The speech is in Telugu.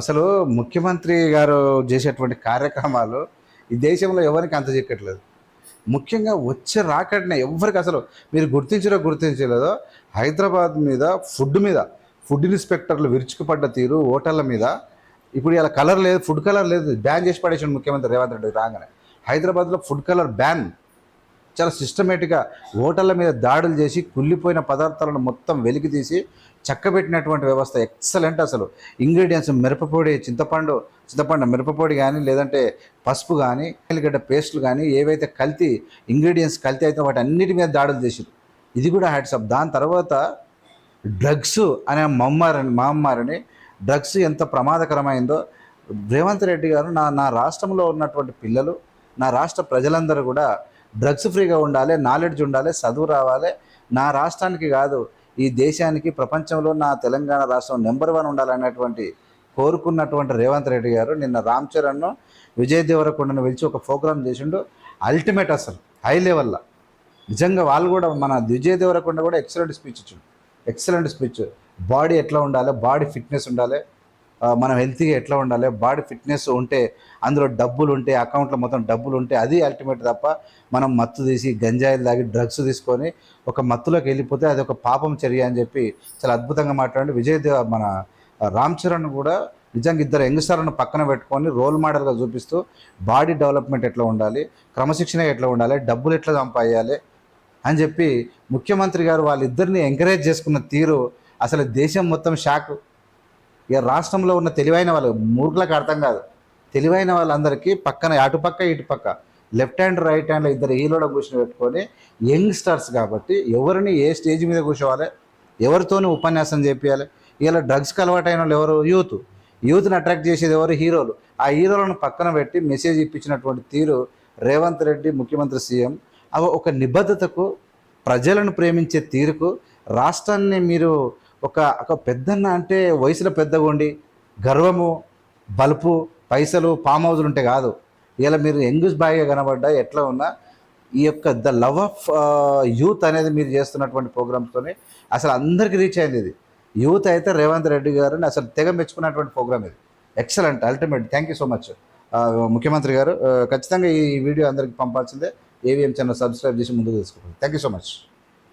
అసలు ముఖ్యమంత్రి గారు చేసేటువంటి కార్యక్రమాలు ఈ దేశంలో ఎవరికి అంత చిక్కట్లేదు. ముఖ్యంగా వచ్చే రాకడనే ఎవ్వరికి అసలు మీరు గుర్తించలేదో హైదరాబాద్ మీద ఫుడ్ ఇన్స్పెక్టర్లు విరుచుకుపడ్డ తీరు హోటళ్ళ మీద. ఇప్పుడు ఇలా కలర్ లేదు, ఫుడ్ కలర్ లేదు, బ్యాన్ చేసి పడేసాడు ముఖ్యమంత్రి రేవంత్ రెడ్డి రాగానే. హైదరాబాద్లో ఫుడ్ కలర్ బ్యాన్. చాలా సిస్టమేటిక్గా హోటళ్ళ మీద దాడులు చేసి కుళ్ళిపోయిన పదార్థాలను మొత్తం వెలికి తీసి చక్కబెట్టినటువంటి వ్యవస్థ ఎక్సలెంట్. అసలు ఇంగ్రీడియంట్స్ మిరపపొడి, చింతపండు మిరపపొడి కానీ, లేదంటే పసుపు కానీ, ఎల్లిగడ్డ పేస్టులు కానీ, ఏవైతే కల్తీ ఇంగ్రీడియంట్స్ కల్తీ అయితే వాటి అన్నిటి మీద దాడులు చేసారు. ఇది కూడా హ్యాట్సాప్. దాని తర్వాత డ్రగ్స్ అనే మహమ్మారిని డ్రగ్స్ ఎంత ప్రమాదకరమైందో రేవంత్ రెడ్డి గారు నా రాష్ట్రంలో ఉన్నటువంటి పిల్లలు, నా రాష్ట్ర ప్రజలందరూ కూడా డ్రగ్స్ ఫ్రీగా ఉండాలి, నాలెడ్జ్ ఉండాలి, చదువు రావాలి. నా రాష్ట్రానికి కాదు, ఈ దేశానికి, ప్రపంచంలో నా తెలంగాణ రాష్ట్రం నెంబర్ 1 ఉండాలనేటువంటి కోరుకున్నటువంటి రేవంత్ రెడ్డి గారు నిన్న రామ్ చరణ్ను, విజయ్ దేవరకొండను పిలిచి ఒక ప్రోగ్రామ్ చేసిండు. అల్టిమేట్, అసలు హై లెవెల్లో. నిజంగా వాళ్ళు కూడా, మన విజయ్ దేవరకొండ కూడా ఎక్సలెంట్ స్పీచ్ ఇచ్చిండు. Excellent speech. బాడీ ఎట్లా ఉండాలి, బాడీ ఫిట్నెస్ ఉండాలి, మనం హెల్తీగా ఎట్లా ఉండాలి, బాడీ ఫిట్నెస్ ఉంటే, అందులో డబ్బులు ఉంటే, అకౌంట్లో మొత్తం డబ్బులు ఉంటే అది అల్టిమేట్. తప్ప మనం మత్తు తీసి గంజాయిలు తాగి డ్రగ్స్ తీసుకొని ఒక మత్తులోకి వెళ్ళిపోతే అది ఒక పాపం చర్య అని చెప్పి చాలా అద్భుతంగా మాట్లాడి మన రామ్ చరణ్ కూడా నిజంగా ఇద్దరు యంగ్స్టర్లను పక్కన పెట్టుకొని రోల్ మోడల్గా చూపిస్తూ బాడీ డెవలప్మెంట్ ఎట్లా ఉండాలి, క్రమశిక్షణ ఎట్లా ఉండాలి, డబ్బులు ఎట్లా సంపాదించాలి అని చెప్పి ముఖ్యమంత్రి గారు వాళ్ళిద్దరిని ఎంకరేజ్ చేసుకున్న తీరు అసలు దేశం మొత్తం షాక్. ఇక రాష్ట్రంలో ఉన్న తెలివైన వాళ్ళు, మూర్ఖులకు అర్థం కాదు, తెలివైన వాళ్ళందరికీ పక్కన అటుపక్క ఇటుపక్క లెఫ్ట్ హ్యాండ్ రైట్ హ్యాండ్లో ఇద్దరు హీరోలో కూర్చొని పెట్టుకొని యంగ్స్టర్స్ కాబట్టి ఎవరిని ఏ స్టేజ్ మీద కూర్చోవాలి, ఎవరితోనూ ఉపన్యాసం చేపించాలి. ఇలా డ్రగ్స్కి అలవాటైన వాళ్ళు ఎవరు? యూత్ని అట్రాక్ట్ చేసేది ఎవరు? హీరోలు. ఆ హీరోలను పక్కన పెట్టి మెసేజ్ ఇప్పించినటువంటి తీరు రేవంత్ రెడ్డి, ముఖ్యమంత్రి, సీఎం. అవి ఒక నిబద్ధతకు, ప్రజలను ప్రేమించే తీరుకు, రాష్ట్రాన్ని మీరు ఒక పెద్దన్న అంటే వయసులో పెద్దగొండి గర్వము, బలుపు, పైసలు, ఫామ్ హౌజులు ఉంటే కాదు. ఇలా మీరు యంగ్ బాయ్గా కనబడ్డా ఎట్లా ఉన్నా ఈ యొక్క ద లవ్ ఆఫ్ యూత్ అనేది మీరు చేస్తున్నటువంటి ప్రోగ్రామ్స్తోనే అసలు అందరికీ రీచ్ అయింది. ఇది యూత్ అయితే రేవంత్ రెడ్డి గారిని అసలు తెగ మెచ్చుకున్నటువంటి ప్రోగ్రామ్ ఇది. Excellent, ultimate. Thank you so much ముఖ్యమంత్రి గారు. ఖచ్చితంగా ఈ వీడియో అందరికి పంపాల్సిందే. ఏవిఎం ఛానల్ సబ్స్క్రైబ్ చేసి ముందుకు తీసుకోండి. Thank you so much.